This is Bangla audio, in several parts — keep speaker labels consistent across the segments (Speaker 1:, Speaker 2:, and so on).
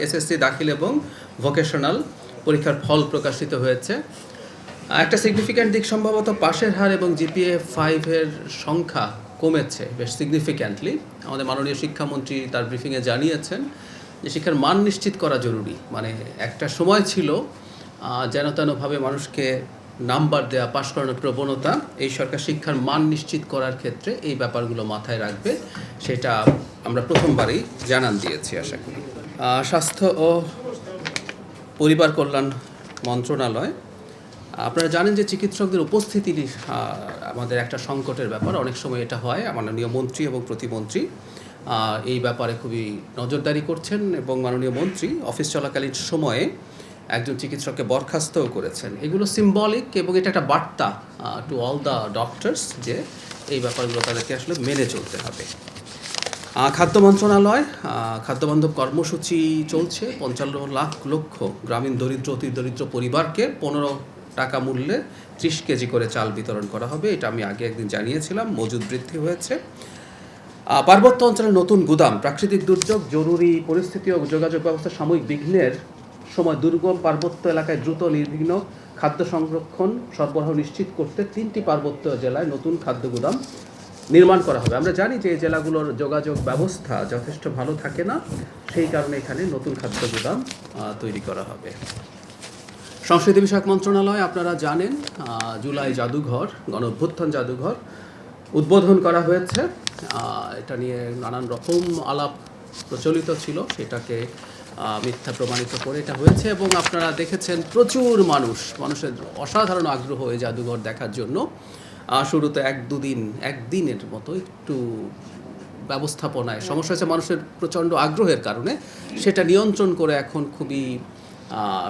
Speaker 1: এসএসসি দাখিল এবং ভোকেশনাল পরীক্ষার ফল প্রকাশিত হয়েছে। একটা সিগনিফিক্যান্ট দিক সম্ভবত পাশের হার এবং জিপিএ 5-এর সংখ্যা কমেছে বেশ সিগনিফিক্যান্টলি। আমাদের মাননীয় শিক্ষামন্ত্রী তার ব্রিফিংয়ে জানিয়েছেন যে শিক্ষার মান নিশ্চিত করা জরুরি। মানে একটা সময় ছিল যেন তেনভাবে মানুষকে নাম্বার দেওয়া, পাশ করানোর প্রবণতা। এই সরকার শিক্ষার মান নিশ্চিত করার ক্ষেত্রে এই ব্যাপারগুলো মাথায় রাখবে, সেটা আমরা প্রথমবারই জানান দিয়েছি আশা করি। স্বাস্থ্য ও পরিবার কল্যাণ মন্ত্রণালয়, আপনারা জানেন যে চিকিৎসকদের উপস্থিতি আমাদের একটা সংকটের ব্যাপার। অনেক সময় এটা হয়, মাননীয় মন্ত্রী এবং প্রতিমন্ত্রী এই ব্যাপারে খুবই নজরদারি করছেন এবং মাননীয় মন্ত্রী অফিস চলাকালীন সময়ে একজন চিকিৎসককে বরখাস্তও করেছেন। এগুলো সিম্বলিক এবং এটা একটা বার্তা টু অল দ্য ডক্টরস যে এই ব্যাপারগুলো তাদেরকে আসলে মেনে চলতে হবে। খাদ্য মন্ত্রণালয় খাদ্যবান্ধব কর্মসূচি চলছে। 55 লক্ষ গ্রামীণ দরিদ্র অতি দরিদ্র পরিবারকে 15 টাকা মূল্যে 30 কেজি করে চাল বিতরণ করা হবে। এটা আমি আগে একদিন জানিয়েছিলাম। মজুদ বৃদ্ধি হয়েছে। পার্বত্য অঞ্চলে নতুন গুদাম, প্রাকৃতিক দুর্যোগ, জরুরি পরিস্থিতি ও যোগাযোগ ব্যবস্থা সাময়িক বিঘ্নের সময় দুর্গম পার্বত্য এলাকায় দ্রুত নির্বিঘ্ন খাদ্য সংরক্ষণ সরবরাহ নিশ্চিত করতে 3টি পার্বত্য জেলায় নতুন খাদ্য গুদাম নির্মাণ করা হবে। আমরা জানি যে এই জেলাগুলোর যোগাযোগ ব্যবস্থা যথেষ্ট ভালো থাকে না, সেই কারণে এখানে নতুন খাদ্য গুদাম তৈরি করা হবে। সংস্কৃতি বিষয়ক মন্ত্রণালয়, আপনারা জানেন জুলাই জাদুঘর, গণ-অভ্যুত্থান জাদুঘর উদ্বোধন করা হয়েছে। এটা নিয়ে নানান রকম আলাপ প্রচলিত ছিল, সেটাকে মিথ্যা প্রমাণিত করে এটা হয়েছে এবং আপনারা দেখেছেন প্রচুর মানুষের অসাধারণ আগ্রহ এই জাদুঘর দেখার জন্য। শুরুতে একদিনের মতো একটু ব্যবস্থাপনায় সমস্যা হয়েছে মানুষের প্রচণ্ড আগ্রহের কারণে, সেটা নিয়ন্ত্রণ করে এখন খুবই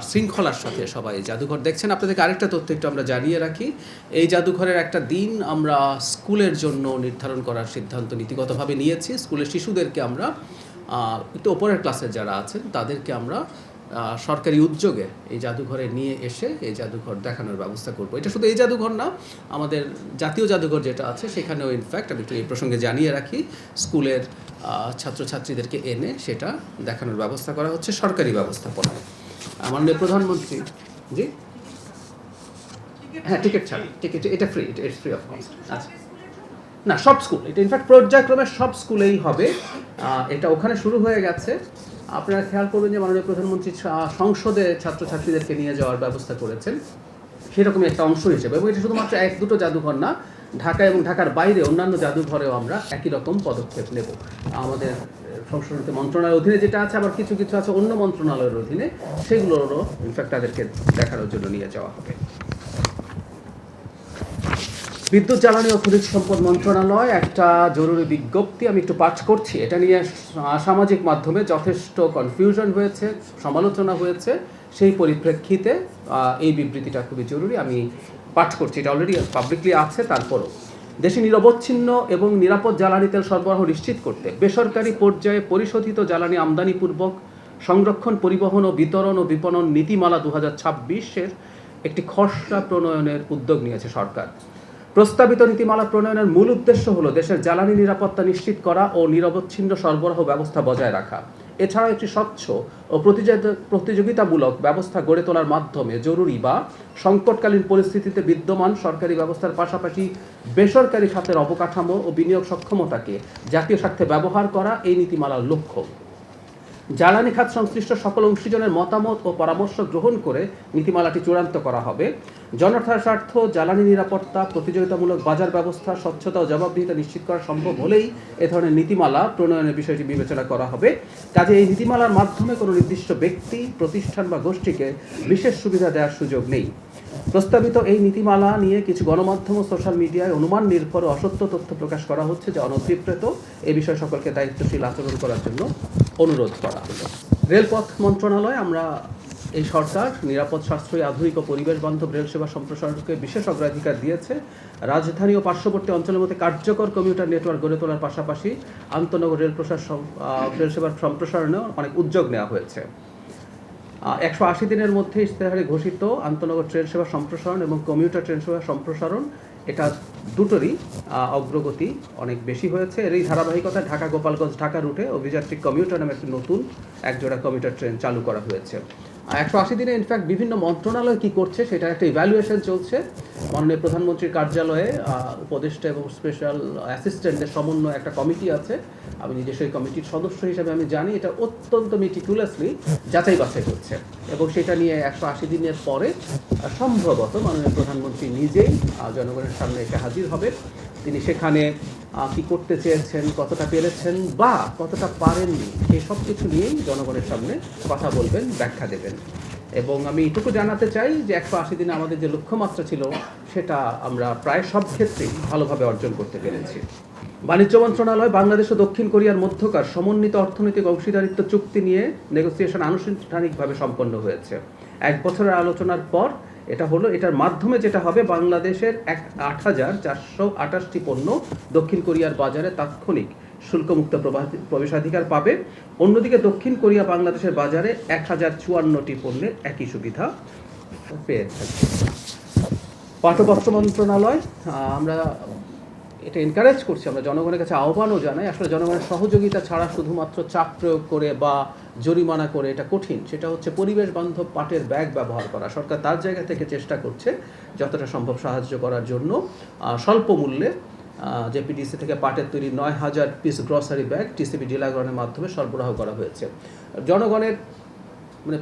Speaker 1: শৃঙ্খলার সাথে সবাই জাদুঘর দেখছেন। আপনাদেরকে আরেকটা তথ্য একটু আমরা জানিয়ে রাখি, এই জাদুঘরের একটা দিন আমরা স্কুলের জন্য নির্ধারণ করার সিদ্ধান্ত নীতিগতভাবে নিয়েছি। স্কুলের শিশুদেরকে আমরা একটু ওপরের ক্লাসের যারা আছেন তাদেরকে আমরা সরকারি উদ্যোগে এই জাদুঘরে নিয়ে এসে এই জাদুঘর দেখানোর ব্যবস্থা করব। এটা শুধু এই জাদুঘর না, আমাদের জাতীয় জাদুঘর যেটা আছে সেখানেও ইনফ্যাক্ট আমি একটু এই প্রসঙ্গে জানিয়ে রাখি, স্কুলের ছাত্রছাত্রীদেরকে এনে সেটা দেখানোর ব্যবস্থা করা হচ্ছে সরকারি ব্যবস্থাপনায়। মাননীয় প্রধানমন্ত্রী, জি হ্যাঁ, টিকিট ছাড়া, টিকিট এটা free, it's free of cost. আচ্ছা, না সব স্কুল, এটা ইনফ্যাক্ট পর্যায়ক্রমে সব স্কুলেই হবে। এটা ওখানে শুরু হয়ে গেছে। আপনারা খেয়াল করবেন যে মাননীয় প্রধানমন্ত্রী সংসদে ছাত্রছাত্রীদেরকে নিয়ে যাওয়ার ব্যবস্থা করেছেন সেরকমই একটা অংশ হিসেবে, এবং এটা শুধুমাত্র 1-2 জাদুঘর না, ঢাকা এবং ঢাকার বাইরে অন্যান্য জাদুঘরেও আমরা একই রকম পদক্ষেপ নেব। আমাদের সংস্কৃতি মন্ত্রণালয়ের অধীনে যেটা আছে, আবার কিছু কিছু আছে অন্য মন্ত্রণালয়ের অধীনে, সেগুলোরও ইনফ্যাক্ট তাদেরকে দেখানোর জন্য নিয়ে যাওয়া হবে। বিদ্যুৎ জ্বালানি ও খনিজ সম্পদ মন্ত্রণালয় একটা জরুরি বিজ্ঞপ্তি আমি একটু পাঠ করছি। এটা নিয়ে সামাজিক মাধ্যমে যথেষ্ট কনফিউশন হয়েছে, সমালোচনা হয়েছে। সেই পরিপ্রেক্ষিতে এই বিবৃতিটা খুবই জরুরি, আমি পাঠ করছি। এটা অলরেডি পাবলিকলি আছে, তারপরও দেশে নিরবচ্ছিন্ন এবং নিরাপদ জ্বালানি তেল সরবরাহ নিশ্চিত করতে বেসরকারি পর্যায়ে পরিশোধিত জ্বালানি আমদানিপূর্বক সংরক্ষণ, পরিবহন ও বিতরণ ও বিপণন নীতিমালা 2026-এর একটি খসড়া প্রণয়নের উদ্যোগ নিয়েছে সরকার। প্রস্তাবিত নীতিমালা প্রণয়নের মূল উদ্দেশ্য হলো দেশের জ্বালানি নিরাপত্তা নিশ্চিত করা ও নিরবচ্ছিন্ন সরবরাহ ব্যবস্থা বজায় রাখা। এছাড়াও একটি স্বচ্ছ ও প্রতিযোগিতামূলক ব্যবস্থা গড়ে তোলার মাধ্যমে জরুরি বা সংকটকালীন পরিস্থিতিতে বিদ্যমান সরকারি ব্যবস্থার পাশাপাশি বেসরকারি খাতের অবকাঠামো ও বিনিয়োগ সক্ষমতাকে জাতীয় স্বার্থে ব্যবহার করা এই নীতিমালার লক্ষ্য। জ্বালানি খাত সংশ্লিষ্ট সকল অংশীজনের মতামত ও পরামর্শ গ্রহণ করে নীতিমালাটি চূড়ান্ত করা হবে। জনতার স্বার্থ, জ্বালানি নিরাপত্তা, প্রতিযোগিতামূলক বাজার ব্যবস্থা, স্বচ্ছতা ও জবাবদিহিতা নিশ্চিত করা সম্ভব হলেই এ ধরনের নীতিমালা প্রণয়নের বিষয়টি বিবেচনা করা হবে। কাজে এই নীতিমালার মাধ্যমে কোনো নির্দিষ্ট ব্যক্তি, প্রতিষ্ঠান বা গোষ্ঠীকে বিশেষ সুবিধা দেওয়ার সুযোগ নেই। প্রস্তাবিত এই নীতিমালা নিয়ে কিছু গণমাধ্যম ও সোশ্যাল মিডিয়ায় অনুমান নির্ভর ও অসত্য তথ্য প্রকাশ করা হচ্ছে, যা অনভিপ্রেত। এ বিষয়ে সকলকে দায়িত্বশীল আচরণ করার জন্য অনুরোধ করা হলো। রেলপথ মন্ত্রণালয়, আমরা এই সরকার নিরাপদ, সাশ্রয়ী, আধুনিক ও পরিবেশ বান্ধব রেল সেবা সম্প্রসারণকে বিশেষ অগ্রাধিকার দিয়েছে। রাজধানী ও পার্শ্ববর্তী অঞ্চলের মধ্যে কার্যকর কমিউটার নেটওয়ার্ক গড়ে তোলার পাশাপাশি আন্তনগর রেল সেবার সম্প্রসারণেও অনেক উদ্যোগ নেওয়া হয়েছে। 180 দিনের মধ্যে ইশতেহারে ঘোষিত আন্তনগর ট্রেন সেবা সম্প্রসারণ এবং কমিউটার ট্রেন সেবা সম্প্রসারণ, এটা দুটোরই অগ্রগতি অনেক বেশি হয়েছে। এরই ধারাবাহিকতায় ঢাকা গোপালগঞ্জ ঢাকা রুটে অভিযাত্রিক কমিউটার নামে একটি নতুন একজোড়া কমিউটার ট্রেন চালু করা হয়েছে। 180 দিনে ইনফ্যাক্ট বিভিন্ন মন্ত্রণালয় কী করছে সেটার একটা ইভ্যালুয়েশন চলছে। মাননীয় প্রধানমন্ত্রীর কার্যালয়ে উপদেষ্টা এবং স্পেশাল অ্যাসিস্ট্যান্টদের সমন্বয়ে একটা কমিটি আছে। আমি নিজস্ব এই কমিটির সদস্য হিসেবে আমি জানি এটা অত্যন্ত মেটিকুলাসলি যাচাই বাছাই হচ্ছে এবং সেটা নিয়ে 180 দিনের পরে সম্ভবত মাননীয় প্রধানমন্ত্রী নিজেই জনগণের সামনে এসে হাজির হবে। তিনি সেখানে কি করতে চেয়েছেন, কতটা পেরেছেন বা কতটা পারেননি, এই সব কিছু নিয়েই জনগণের সামনে কথা বলবেন, ব্যাখ্যা দেবেন। এবং আমি এটুকু জানাতে চাই যে 180 দিনে আমাদের যে লক্ষ্যমাত্রা ছিল সেটা আমরা প্রায় সব ক্ষেত্রেই ভালোভাবে অর্জন করতে পেরেছি। বাণিজ্য মন্ত্রণালয় বাংলাদেশ ও দক্ষিণ কোরিয়ার মধ্যকার সমন্বিত অর্থনৈতিক অংশীদারিত্ব চুক্তি নিয়ে নেগোসিয়েশন আনুষ্ঠানিকভাবে সম্পন্ন হয়েছে। 1 বছরের আলোচনার পর এটার মাধ্যমে যেটা হবে, বাংলাদেশের 8,428টি পণ্য দক্ষিণ কোরিয়ার বাজারে তাৎক্ষণিক শুল্কমুক্ত প্রবেশাধিকার পাবে। অন্যদিকে দক্ষিণ কোরিয়া বাংলাদেশের বাজারে 1054টি পণ্যের একই সুবিধা পেয়ে থাকবে। পাট ও বস্ত্র মন্ত্রণালয়, আমরা এটা এনকারেজ করছি, আমরা জনগণের কাছে আহ্বানও জানাই। আসলে জনগণের সহযোগিতা ছাড়া শুধুমাত্র চাপ প্রয়োগ করে বা জরিমানা করে এটা কঠিন। সেটা হচ্ছে পরিবেশ বান্ধব পাটের ব্যাগ ব্যবহার করা। সরকার তার জায়গা থেকে চেষ্টা করছে যতটা সম্ভব সাহায্য করার জন্য। স্বল্প মূল্যে জেপিডিসি থেকে পাটের তৈরি 9,000 পিস গ্রসারি ব্যাগ টিসিবি ডিলারগণের মাধ্যমে সরবরাহ করা হয়েছে। জনগণের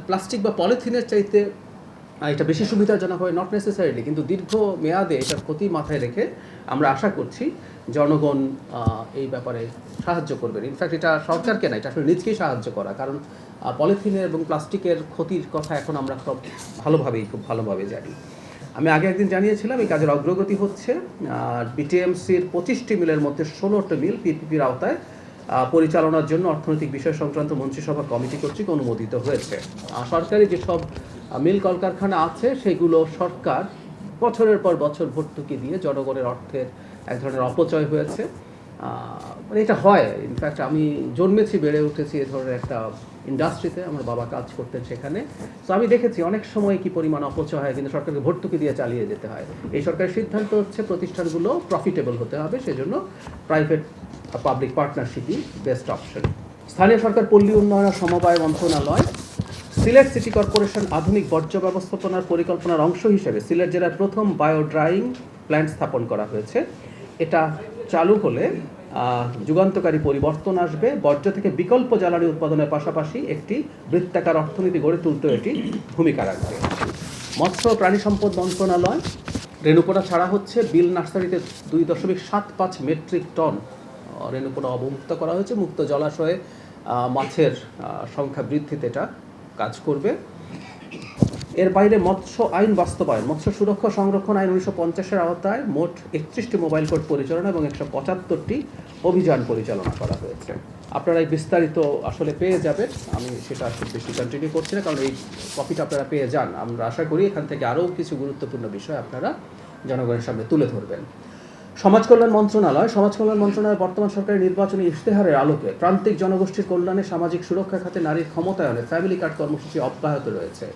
Speaker 1: প্লাস্টিক বা পলিথিনের চাইতে এটা বেশি সুবিধাজনক হয়, নট নেসেসারিলি, কিন্তু দীর্ঘ মেয়াদে এটার ক্ষতি মাথায় রেখে আমরা আশা করছি জনগণ এই ব্যাপারে সাহায্য করবেন। ইনফ্যাক্ট এটা সরকারকে না, এটা আসলে নিজকেই সাহায্য করা, কারণ পলিথিনের এবং প্লাস্টিকের ক্ষতির কথা এখন আমরা খুব ভালোভাবে জানি। আমি আগে একদিন জানিয়েছিলাম এই কাজের অগ্রগতি হচ্ছে। বিটিএমসির 25টি মিলের মধ্যে 16টি মিল পিপিপির আওতায় পরিচালনার জন্য অর্থনৈতিক বিষয় সংক্রান্ত মন্ত্রিসভা কমিটি কর্তৃক অনুমোদিত হয়েছে। সরকারি যেসব মিল কলকারখানা আছে সেগুলো সরকার বছরের পর বছর ভর্তুকি দিয়ে জনগণের অর্থের এক ধরনের অপচয় হয়েছে। এটা হয়। ইনফ্যাক্ট আমি জন্মেছি, বেড়ে উঠেছি এ ধরনের একটা ইন্ডাস্ট্রিতে, আমার বাবা কাজ করতেন সেখানে। তো আমি দেখেছি অনেক সময় কি পরিমাণ অপচয় হয়, কিন্তু সরকারকে ভর্তুকি দিয়ে চালিয়ে যেতে হয়। এই সরকারের সিদ্ধান্ত হচ্ছে প্রতিষ্ঠানগুলো প্রফিটেবল হতে হবে, সেজন্য প্রাইভেট পাবলিক পার্টনারশিপই বেস্ট অপশন। স্থানীয় সরকার পল্লী উন্নয়ন সমবায় মন্ত্রণালয়, সিলেট সিটি কর্পোরেশন আধুনিক বর্জ্য ব্যবস্থাপনার পরিকল্পনার অংশ হিসেবে সিলেট জেলার প্রথম বায়ো ড্রাইং প্ল্যান্ট স্থাপন করা হয়েছে। এটা চালু হলে যুগান্তকারী পরিবর্তন আসবে। বর্জ্য থেকে বিকল্প জ্বালানি উৎপাদনের পাশাপাশি একটি বৃত্তাকার অর্থনীতি গড়ে তুলতেও এটি ভূমিকা রাখবে। মৎস্য ও প্রাণী সম্পদ মন্ত্রণালয়, রেণুপোনা ছাড়া হচ্ছে। বিল নার্সারিতে 2.75 মেট্রিক টন রেণুপোনা অবমুক্ত করা হয়েছে। মুক্ত জলাশয়ে মাছের সংখ্যা বৃদ্ধিতে এটা কাজ করবে। এর বাইরে মৎস্য আইন বাস্তবায়ন, মৎস্য সুরক্ষা সংরক্ষণ আইন 1950-এর আওতায় মোট 31টি মোবাইল কোর্ট পরিচালনা এবং 175টি অভিযান পরিচালনা করা হয়েছে। আপনারা এই বিস্তারিত আসলে পেয়ে যাবেন, আমি সেটা খুব বেশি কন্টিনিউ করছি না, কারণ এই কপিটা আপনারা পেয়ে যান। আমরা আশা করি এখান থেকে আরও কিছু গুরুত্বপূর্ণ বিষয় আপনারা জনগণের সামনে তুলে ধরবেন। সমাজ কল্যাণ মন্ত্রণালয় বর্তমান সরকারের নির্বাচনী ইশতেহারের আলোকে প্রান্তিক জনগোষ্ঠীর কল্যাণে সামাজিক সুরক্ষা খাতে নারীর ক্ষমতায়নে ফ্যামিলি কার্ড কর্মসূচি অব্যাহত রয়েছে।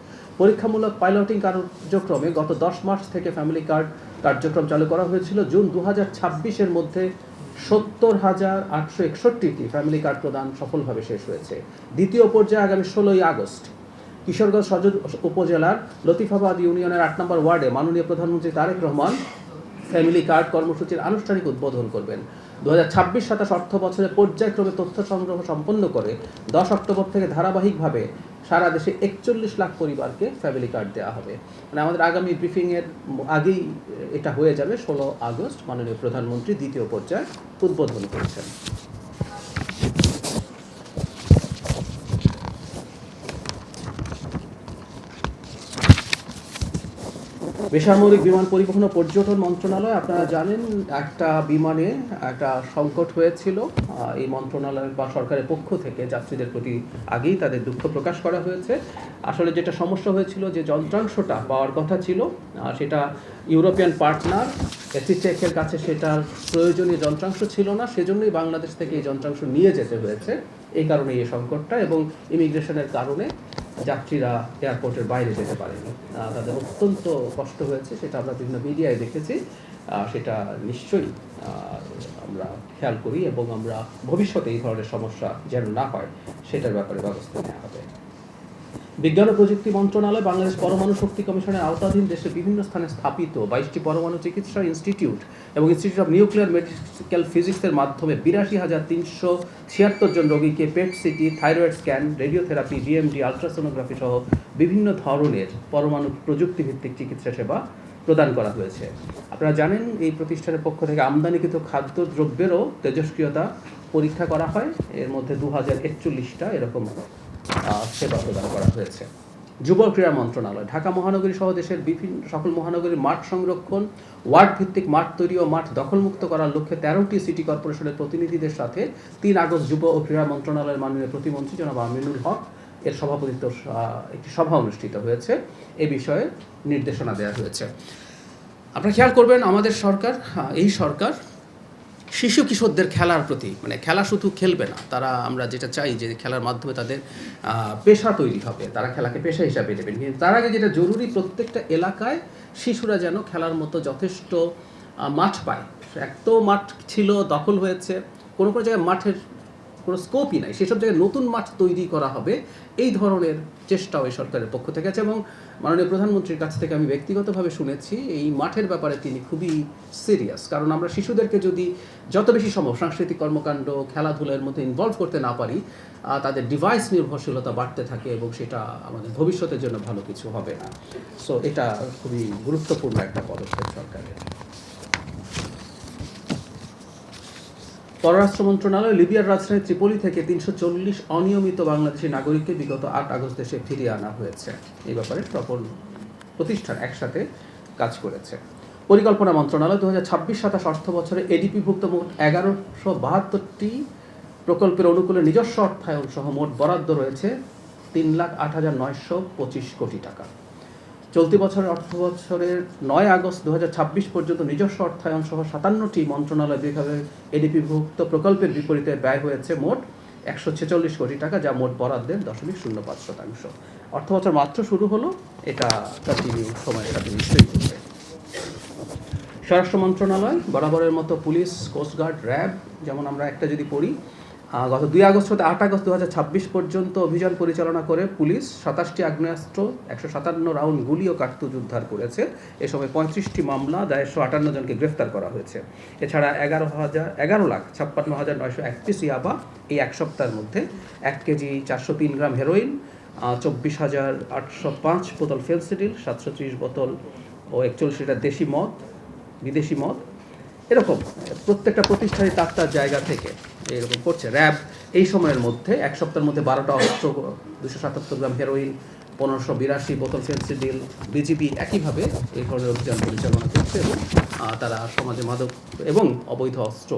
Speaker 1: পরীক্ষামূলক পাইলটিং কার্যক্রমে গত 10 মার্চ থেকে ফ্যামিলি কার্ড কার্যক্রম চালু করা হয়েছিল। জুন 2026-এর মধ্যে 70,861টি ফ্যামিলি কার্ড প্রদান সফলভাবে শেষ হয়েছে। দ্বিতীয় পর্যায়ে আগামী 16ই আগস্ট কিশোরগঞ্জ সদর উপজেলার লতিফাবাদ ইউনিয়নের 8 নম্বর ওয়ার্ডে মাননীয় প্রধানমন্ত্রী তারেক রহমান ফ্যামিলি কার্ড কর্মসূচির আনুষ্ঠানিক উদ্বোধন করবেন। 2026-27 অর্থ বছরে পর্যায়ক্রমে তথ্য সংগ্রহ সম্পন্ন করে 10 অক্টোবর থেকে ধারাবাহিকভাবে সারা দেশে 41 লাখ পরিবারকে ফ্যামিলি কার্ড দেওয়া হবে। আমাদের আগামী ব্রিফিংয়ের আগেই এটা হয়ে যাবে। 16 আগস্ট মাননীয় প্রধানমন্ত্রী দ্বিতীয় পর্যায়ে উদ্বোধন করেছেন। বেসামরিক বিমান পরিবহন ও পর্যটন মন্ত্রণালয়, আপনারা জানেন একটা বিমানে একটা সংকট হয়েছিল। এই মন্ত্রণালয় বা সরকারের পক্ষ থেকে যাত্রীদের প্রতি আগেই তাদের দুঃখ প্রকাশ করা হয়েছে। আসলে যেটা সমস্যা হয়েছিল, যে যন্ত্রাংশটা পাওয়ার কথা ছিল সেটা ইউরোপিয়ান পার্টনার এসিচেকের কাছে সেটার প্রয়োজনীয় যন্ত্রাংশ ছিল না, সেজন্যই বাংলাদেশ থেকে এই যন্ত্রাংশ নিয়ে যেতে হয়েছে। এই কারণে এই সংকটটা, এবং ইমিগ্রেশনের কারণে যাত্রীরা এয়ারপোর্টের বাইরে যেতে পারেনি, তাদের অত্যন্ত কষ্ট হয়েছে, সেটা আমরা বিভিন্ন মিডিয়ায় দেখেছি। সেটা নিশ্চয়ই আমরা খেয়াল করি এবং আমরা ভবিষ্যতে এই ধরনের সমস্যা যেন না হয় সেটার ব্যাপারে ব্যবস্থা নেওয়া হবে। বিজ্ঞান ও প্রযুক্তি মন্ত্রণালয় বাংলাদেশ পরমাণু শক্তি কমিশনের আওতাধীন দেশের বিভিন্ন স্থানে স্থাপিত 22টি পরমাণু চিকিৎসা ইনস্টিটিউট এবং ইনস্টিটিউট অফ নিউক্লিয়ার মেডিকেল ফিজিক্সের মাধ্যমে 82,376 জন রোগীকে PET CT, thyroid scan, radiotherapy, DMD, ultrasonography সহ বিভিন্ন ধরনের পরমাণু প্রযুক্তিভিত্তিক চিকিৎসা সেবা প্রদান করা হয়েছে। আপনারা জানেন এই প্রতিষ্ঠানের পক্ষ থেকে আমদানিকৃত খাদ্যদ্রব্যেরও তেজস্ক্রিয়তা পরীক্ষা করা হয়, এর মধ্যে 2041টা এরকম সেবা প্রদান করা হয়েছে। যুব ক্রীড়া মন্ত্রণালয় ঢাকা মহানগরী সহ দেশের বিভিন্ন সকল মহানগরীর মাঠ সংরক্ষণ, ওয়ার্ড ভিত্তিক মাঠ তৈরি ও মাঠ দখলমুক্ত করার লক্ষ্যে 13টি সিটি কর্পোরেশনের প্রতিনিধিদের সাথে 3 আগস্ট যুব ও ক্রীড়া মন্ত্রণালয়ের মাননীয় প্রতিমন্ত্রী জনাব আমিনুল হক এর সভাপতিত্ব একটি সভা অনুষ্ঠিত হয়েছে। এ বিষয়ে নির্দেশনা দেওয়া হয়েছে। আপনারা খেয়াল করবেন আমাদের সরকার, এই সরকার শিশু কিশোরদের খেলার প্রতি, মানে খেলা শুধু খেলবে না, তারা আমরা যেটা চাই যে খেলার মাধ্যমে তাদের পেশা তৈরি হবে, তারা খেলাকে পেশা হিসাবে নেবেন। কিন্তু তার আগে যেটা জরুরি, প্রত্যেকটা এলাকায় শিশুরা যেন খেলার মতো যথেষ্ট মাঠ পায়। এক তো মাঠ ছিল, দখল হয়েছে, কোনো কোনো জায়গায় মাঠের কোনো স্কোপই নাই, সেসব জায়গায় নতুন মাঠ তৈরি করা হবে, এই ধরনের চেষ্টাও এই সরকারের পক্ষ থেকে আছে। এবং মাননীয় প্রধানমন্ত্রীর কাছ থেকে আমি ব্যক্তিগতভাবে শুনেছি এই মাঠের ব্যাপারে তিনি খুবই সিরিয়াস। কারণ আমরা শিশুদেরকে যদি যত বেশি সম্ভব সাংস্কৃতিক কর্মকাণ্ড, খেলাধুলার মধ্যে ইনভলভ করতে না পারি, তাদের ডিভাইস নির্ভরশীলতা বাড়তে থাকে এবং সেটা আমাদের ভবিষ্যতের জন্য ভালো কিছু হবে না। সো এটা খুবই গুরুত্বপূর্ণ একটা পদক্ষেপ সরকারের। পররাষ্ট্র মন্ত্রণালয় লিবিয়ার রাজধানী ত্রিপোলি থেকে 340 অনিয়মিত বাংলাদেশি নাগরিককে বিগত 8 আগস্ট দেশে ফিরিয়ে আনা হয়েছে। এই ব্যাপারে সকল প্রতিষ্ঠান একসাথে কাজ করেছে। পরিকল্পনা মন্ত্রণালয় 2026-27 অর্থ বছরে এডিপিভুক্ত মোট 1172টি প্রকল্পের অনুকূলে নিজস্ব অর্থায়ন সহ মোট বরাদ্দ রয়েছে 3,08,925 কোটি টাকা। চলতি বছরের অর্থ বছরের 9 আগস্ট 2026 পর্যন্ত নিজস্ব অর্থায়ন সহ 57টি মন্ত্রণালয় বিভাগে এডিপিভুক্ত প্রকল্পের বিপরীতে ব্যয় হয়েছে মোট 146 কোটি টাকা, যা মোট বরাদ্দের 0.05%। অর্থ বছর মাত্র শুরু হলো, এটা কন্টিনিউ সময়ের সাথে নিশ্চয়ই করবে। স্বরাষ্ট্র মন্ত্রণালয় বরাবরের মতো পুলিশ, কোস্টগার্ড, র্যাব, যেমন আমরা একটা যদি পড়ি, গত 2 আগস্ট হতে 8 আগস্ট 2026 পর্যন্ত অভিযান পরিচালনা করে পুলিশ 27টি আগ্নেয়াস্ত্র, 157 রাউন্ড গুলি ও কার্তুজ উদ্ধার করেছে। এ সময় 35টি মামলা দায়ের 158 জনকে গ্রেফতার করা হয়েছে। এছাড়া 11,56,931 ইয়াবা এই এক সপ্তাহের মধ্যে 1 কেজি 403 গ্রাম হেরোইন, 24,805 বোতল ফেন্সিডিল, 730 বোতল ও 41 লিটার দেশি মদ, বিদেশি মদ, এরকম প্রত্যেকটা প্রতিষ্ঠানই তার জায়গা থেকে এরকম করছে। র্যাব এই সময়ের মধ্যে এক সপ্তাহের মধ্যে 12টা অস্ত্র, 277 গ্রাম হেরোইন, 1582 বোতল ফেন্সিডিল, বিজিবি একইভাবে এই ধরনের অভিযান পরিচালনা করছে এবং তারা সমাজে মাদক এবং অবৈধ অস্ত্র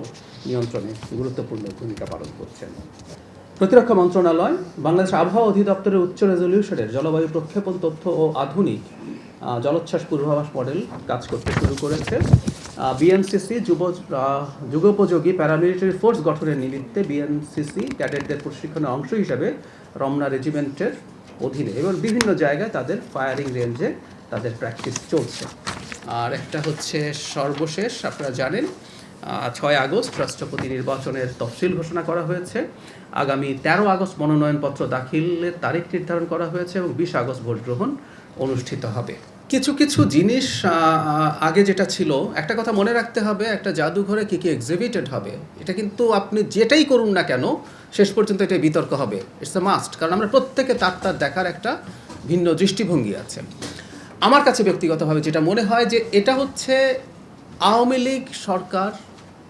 Speaker 1: নিয়ন্ত্রণে গুরুত্বপূর্ণ ভূমিকা পালন করছেন। প্রতিরক্ষা মন্ত্রণালয় বাংলাদেশ আবহাওয়া অধিদপ্তরের উচ্চ রেজলিউশনের জলবায়ু প্রক্ষেপণ তথ্য ও আধুনিক জলোচ্ছ্বাস পূর্বাভাস মডেল কাজ করতে শুরু করেছে। বিএনসিসি যুগোপযোগী প্যারামিলিটারি ফোর্স গঠনের নিমিত্তে বিএনসিসি ক্যাডেটদের প্রশিক্ষণের অংশ হিসাবে রমনা রেজিমেন্টের অধীনে এবং বিভিন্ন জায়গায় তাদের ফায়ারিং রেঞ্জে তাদের প্র্যাকটিস চলছে। আর একটা হচ্ছে সর্বশেষ, আপনারা জানেন 6 আগস্ট রাষ্ট্রপতি নির্বাচনের তফসিল ঘোষণা করা হয়েছে। আগামী 13 আগস্ট মনোনয়নপত্র দাখিলের তারিখ নির্ধারণ করা হয়েছে এবং 20 আগস্ট ভোট গ্রহণ অনুষ্ঠিত হবে। কিছু কিছু জিনিস আগে যেটা ছিল, একটা কথা মনে রাখতে হবে, একটা জাদুঘরে কী কী এক্সিবিটেড হবে, এটা কিন্তু আপনি যেটাই করুন না কেন শেষ পর্যন্ত এটা বিতর্ক হবে। ইটস এ মাস্ট, কারণ আমরা প্রত্যেকে তার দেখার একটা ভিন্ন দৃষ্টিভঙ্গি আছে। আমার কাছে ব্যক্তিগতভাবে যেটা মনে হয় যে এটা হচ্ছে আওয়ামী লীগ সরকার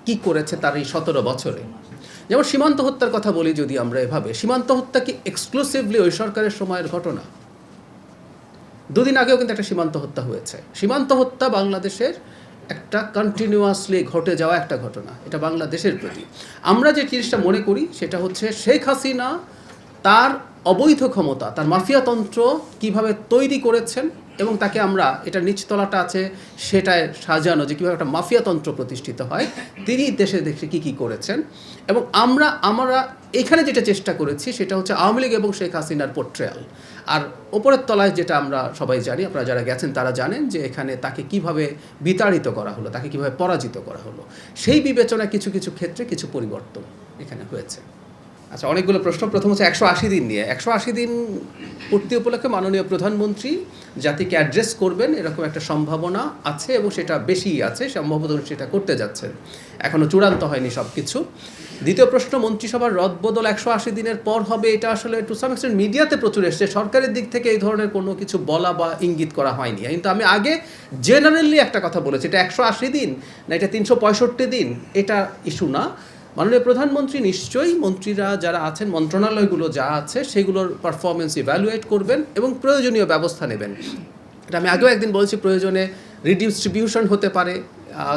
Speaker 1: কি করেছে তার এই 17 বছরে। যেমন সীমান্ত হত্যার কথা বলি, যদি আমরা এভাবে, সীমান্ত হত্যা কি এক্সক্লুসিভলি ওই সরকারের সময়ের ঘটনা? 2 দিন আগেও কিন্তু একটা সীমান্ত হত্যা হয়েছে। সীমান্ত হত্যা বাংলাদেশের একটা কন্টিনিউয়াসলি ঘটে যাওয়া একটা ঘটনা, এটা বাংলাদেশের প্রতি। আমরা যে জিনিসটা মনে করি সেটা হচ্ছে শেখ হাসিনা তার অবৈধ ক্ষমতা, তার মাফিয়াতন্ত্র কিভাবে তৈরি করেছেন, এবং তাকে আমরা এটা নিচতলাটা আছে সেটায় সাজানো যে কীভাবে একটা মাফিয়াতন্ত্র প্রতিষ্ঠিত হয়, তিনি দেশে দেশে কী করেছেন। এবং আমরা এখানে যেটা চেষ্টা করেছি সেটা হচ্ছে আওয়ামী লীগ এবং শেখ হাসিনার পোর্ট্রেয়াল। আর ওপরের তলায় যেটা আমরা সবাই জানি, আপনারা যারা গেছেন তারা জানেন যে এখানে তাকে কিভাবে বিতাড়িত করা হলো, তাকে কিভাবে পরাজিত করা হলো, সেই বিবেচনায় কিছু কিছু ক্ষেত্রে কিছু পরিবর্তন এখানে হয়েছে। আচ্ছা, অনেকগুলো প্রশ্ন। প্রথম হচ্ছে 180 দিন নিয়ে। 180 দিন পূর্তি উপলক্ষে মাননীয় প্রধানমন্ত্রী জাতিকে অ্যাড্রেস করবেন এরকম একটা সম্ভাবনা আছে এবং সেটা বেশিই আছে, সম্ভবত সেটা করতে যাচ্ছেন, এখনও চূড়ান্ত হয়নি সব কিছু। দ্বিতীয় প্রশ্ন, মন্ত্রিসভার রদবদল 180 দিনের পর হবে, এটা আসলে টু সাম এক্সটেন্ট মিডিয়াতে প্রচুর এসছে, সরকারের দিক থেকে এই ধরনের কোনো কিছু বলা বা ইঙ্গিত করা হয়নি। কিন্তু আমি আগে জেনারেলি একটা কথা বলেছি, এটা 180 দিন না এটা 365 দিন, এটা ইস্যু না। মাননীয় প্রধানমন্ত্রী নিশ্চয়ই মন্ত্রীরা যারা আছেন, মন্ত্রণালয়গুলো যা আছে সেগুলোর পারফরমেন্স ইভ্যালুয়েট করবেন এবং প্রয়োজনীয় ব্যবস্থা নেবেন। এটা আমি আগেও একদিন বলেছি, প্রয়োজনে রিডিস্ট্রিবিউশন হতে পারে।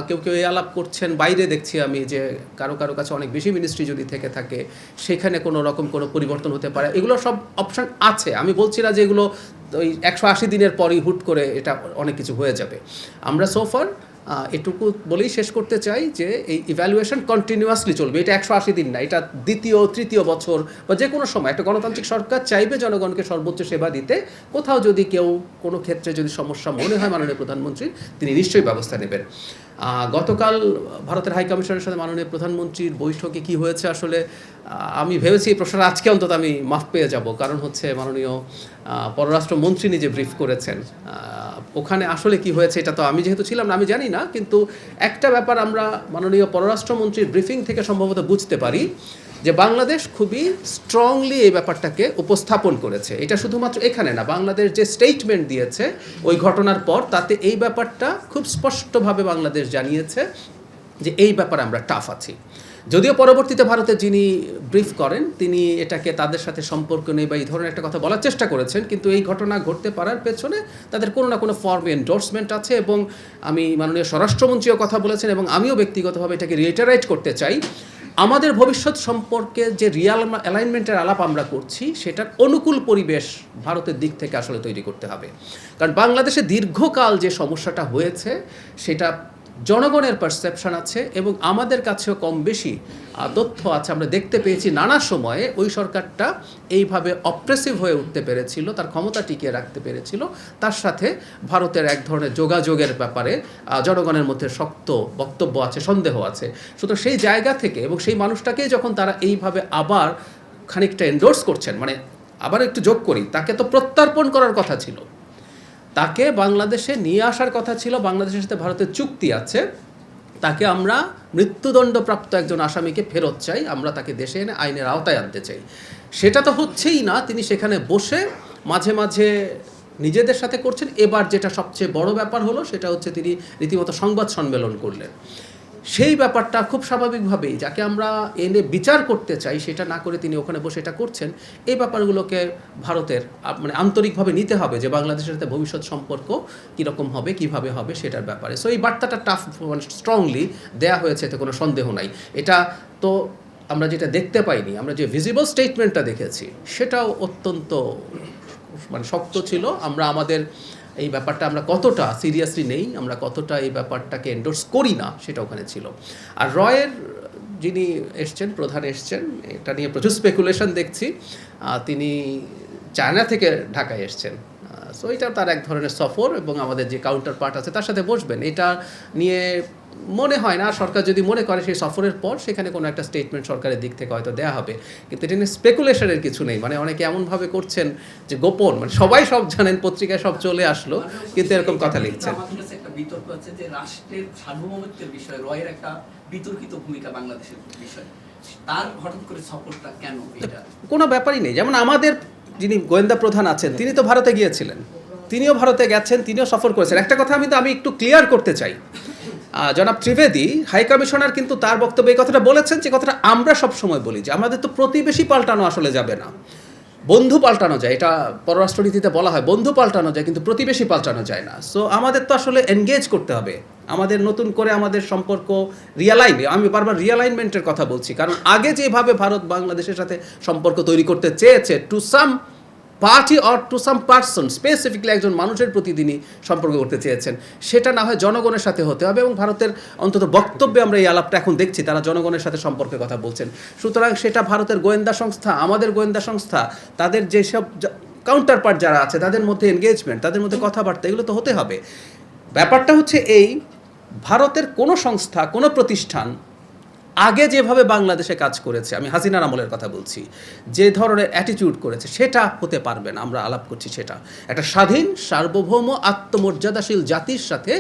Speaker 1: কেউ কেউ এই আলাপ করছেন, বাইরে দেখছি আমি যে কারো কাছে অনেক বেশি মিনিস্ট্রি যদি থেকে থাকে সেখানে কোনো রকম কোনো পরিবর্তন হতে পারে, এগুলো সব অপশান আছে। আমি বলছি না যে এগুলো ওই 180 দিনের পরই হুট করে এটা অনেক কিছু হয়ে যাবে। আমরা সোফার এটুকু বলেই শেষ করতে চাই যে এই ইভ্যালুয়েশন কন্টিনিউয়াসলি চলবে। এটা 180 দিন না, এটা দ্বিতীয় তৃতীয় বছর বা যে কোনো সময় একটা গণতান্ত্রিক সরকার চাইবে জনগণকে সর্বোচ্চ সেবা দিতে। কোথাও যদি কেউ কোনো ক্ষেত্রে যদি সমস্যা মনে হয় মাননীয় প্রধানমন্ত্রী, তিনি নিশ্চয়ই ব্যবস্থা নেবেন। গতকাল ভারতের হাই কমিশনের সাথে মাননীয় প্রধানমন্ত্রীর বৈঠকে কি হয়েছে আসলে আমি ভেবেছি এই প্রশ্নটা আজকে অন্তত আমি মাফ পেয়ে যাব, কারণ হচ্ছে মাননীয় পররাষ্ট্রমন্ত্রী নিজে ব্রিফ করেছেন। ওখানে আসলে কি হয়েছে এটা তো আমি যেহেতু ছিলাম না আমি জানি না, কিন্তু একটা ব্যাপার আমরা মাননীয় পররাষ্ট্রমন্ত্রীর ব্রিফিং থেকে সম্ভবত বুঝতে পারি যে বাংলাদেশ খুবই স্ট্রংলি এই ব্যাপারটাকে উপস্থাপন করেছে। এটা শুধুমাত্র এখানে না, বাংলাদেশ যে স্টেটমেন্ট দিয়েছে ওই ঘটনার পর, তাতে এই ব্যাপারটা খুব স্পষ্টভাবে বাংলাদেশ জানিয়েছে যে এই ব্যাপারে আমরা টাফ আছি। যদিও পরবর্তীতে ভারতে যিনি ব্রিফ করেন তিনি এটাকে তাদের সাথে সম্পর্ক নেই বা এই ধরনের একটা কথা বলার চেষ্টা করেছেন, কিন্তু এই ঘটনা ঘটতে পারার পেছনে তাদের কোনো না কোনো ফর্মে এন্ডোর্সমেন্ট আছে। এবং আমি মাননীয় স্বরাষ্ট্রমন্ত্রীও কথা বলেছেন এবং আমিও ব্যক্তিগতভাবে এটাকে রিইটারেট করতে চাই, আমাদের ভবিষ্যৎ সম্পর্কে যে রিয়াল অ্যালাইনমেন্টের আলাপ আমরা করছি সেটার অনুকূল পরিবেশ ভারতের দিক থেকে আসলে তৈরি করতে হবে। কারণ বাংলাদেশে দীর্ঘকাল যে সমস্যাটা হয়েছে সেটা জনগণের পারসেপশন আছে এবং আমাদের কাছেও কম বেশি তথ্য আছে। আমরা দেখতে পেয়েছি নানা সময়ে ওই সরকারটা এইভাবে অপ্রেসিভ হয়ে উঠতে পেরেছিল, তার ক্ষমতা টিকিয়ে রাখতে পেরেছিল, তার সাথে ভারতের এক ধরনের যোগাযোগের ব্যাপারে জনগণের মধ্যে শক্ত বক্তব্য আছে, সন্দেহ আছে। সুতরাং সেই জায়গা থেকে এবং সেই মানুষটাকেই যখন তারা এইভাবে আবার খানিকটা এন্ডোর্স করছেন, মানে আবার একটু যোগ করি, তাকে তো প্রত্যর্পণ করার কথা ছিল, তাকে বাংলাদেশে নিয়ে আসার কথা ছিল, বাংলাদেশের সাথে ভারতের চুক্তি আছে, তাকে আমরা মৃত্যুদণ্ডপ্রাপ্ত একজন আসামিকে ফেরত চাই, আমরা তাকে দেশে এনে আইনের আওতায় আনতে চাই। সেটা তো হচ্ছেই না, তিনি সেখানে বসে মাঝে মাঝে নিজেদের সাথে করছেন। এবার যেটা সবচেয়ে বড় ব্যাপার হলো সেটা হচ্ছে তিনি রীতিমতো সংবাদ সম্মেলন করলেন। সেই ব্যাপারটা খুব স্বাভাবিকভাবেই যাকে আমরা এনে বিচার করতে চাই সেটা না করে তিনি ওখানে বসে এটা করছেন। এই ব্যাপারগুলোকে ভারতের মানে আন্তরিকভাবে নিতে হবে যে বাংলাদেশের সাথে ভবিষ্যৎ সম্পর্ক কীরকম হবে, কীভাবে হবে সেটার ব্যাপারে। সো এই বার্তাটা টাফ স্ট্রংলি দেয়া হয়েছে, এতে কোনো সন্দেহ নাই। এটা তো আমরা যেটা দেখতে পাইনি, আমরা যে ভিজিবল স্টেটমেন্টটা দেখেছি সেটাও অত্যন্ত মানে শক্ত ছিল। আমরা আমাদের এই ব্যাপারটা আমরা কতটা সিরিয়াসলি নেই, আমরা কতটা এই ব্যাপারটাকে এন্ডোর্স করি না সেটা ওখানে ছিল। আর রয়ের যিনি এসছেন, প্রধান এসছেন, এটা নিয়ে প্রচুর স্পেকুলেশন দেখছি। তিনি চায়না থেকে ঢাকায় এসছেন। সো এটা তার এক ধরনের সফর এবং আমাদের যে কাউন্টার পার্ট আছে তার সাথে বসবেন। এটা নিয়ে মনে হয় না সরকার যদি মনে করে সেই সফরের পর সেখানে কোনো একটা স্টেটমেন্ট সরকারের দিক থেকে হয়তো দেওয়া হবে, কিন্তু এটা নিয়ে স্পেকুলেশনের কিছু নেই। মানে অনেকে এমনভাবে করছেন যে গোপন, মানে সবাই সব জানেন, পত্রিকায় সব চলে আসলো, কিন্তু এরকম কথা লিখছেন।
Speaker 2: আমাদের কাছে একটা বিতর্ক আছে যে রাষ্ট্রের সার্বভৌমত্বের বিষয়ে রয়ের একটা বিতর্কিত ভূমিকা বাংলাদেশের বিষয়ে, তার হঠাৎ করে সফরটা কেন? এটা
Speaker 1: কোনো ব্যাপারই নেই। যেমন আমাদের যিনি গোয়েন্দা প্রধান আছেন তিনি তো ভারতে গিয়েছিলেন, তিনিও ভারতে গেছেন, তিনিও সফর করেছেন। একটা কথা আমি একটু ক্লিয়ার করতে চাই, জনাব ত্রিবেদী হাই কমিশনার কিন্তু তার বক্তব্যে এই কথাটা বলেছেন যে কথাটা আমরা সব সময় বলি যে আমাদের তো প্রতিবেশী পাল্টানো আসলে যাবে না, বন্ধু পাল্টানো যায়, এটা পররাষ্ট্রনীতিতে বলা হয়, বন্ধু পাল্টানো যায় কিন্তু প্রতিবেশী পাল্টানো যায় না। সো আমাদের তো আসলে এনগেজ করতে হবে, আমাদের নতুন করে আমাদের সম্পর্ক আমি বারবার রিয়ালাইনমেন্টের কথা বলছি, কারণ আগে যেভাবে ভারত বাংলাদেশের সাথে সম্পর্ক তৈরি করতে চেয়েছে to some party or to some person, specifically একজন মানুষের প্রতি তিনি সম্পর্ক করতে চেয়েছেন, সেটা না হয় জনগণের সাথে হতে হবে। এবং ভারতের অন্তত বক্তব্যে আমরা এই আলাপটা এখন দেখছি, তারা জনগণের সাথে সম্পর্কের কথা বলছেন। সুতরাং সেটা ভারতের গোয়েন্দা সংস্থা, আমাদের গোয়েন্দা সংস্থা, তাদের যেসব কাউন্টার পার্ট যারা আছে তাদের মধ্যে এনগেজমেন্ট, তাদের মধ্যে কথাবার্তা, এগুলো তো হতে হবে। ব্যাপারটা হচ্ছে এই, ভারতের কোনো সংস্থা, কোনো প্রতিষ্ঠান আগে যেভাবে বাংলাদেশে কাজ করেছে, আমি হাসিনার আমলের কথা বলছি, যে ধরনের অ্যাটিটিউড করেছে, সেটা হতে পারবে না। আমরা আলাপ করছি সেটা একটা স্বাধীন, সার্বভৌম, আত্মমর্যাদাশীল জাতির সাথে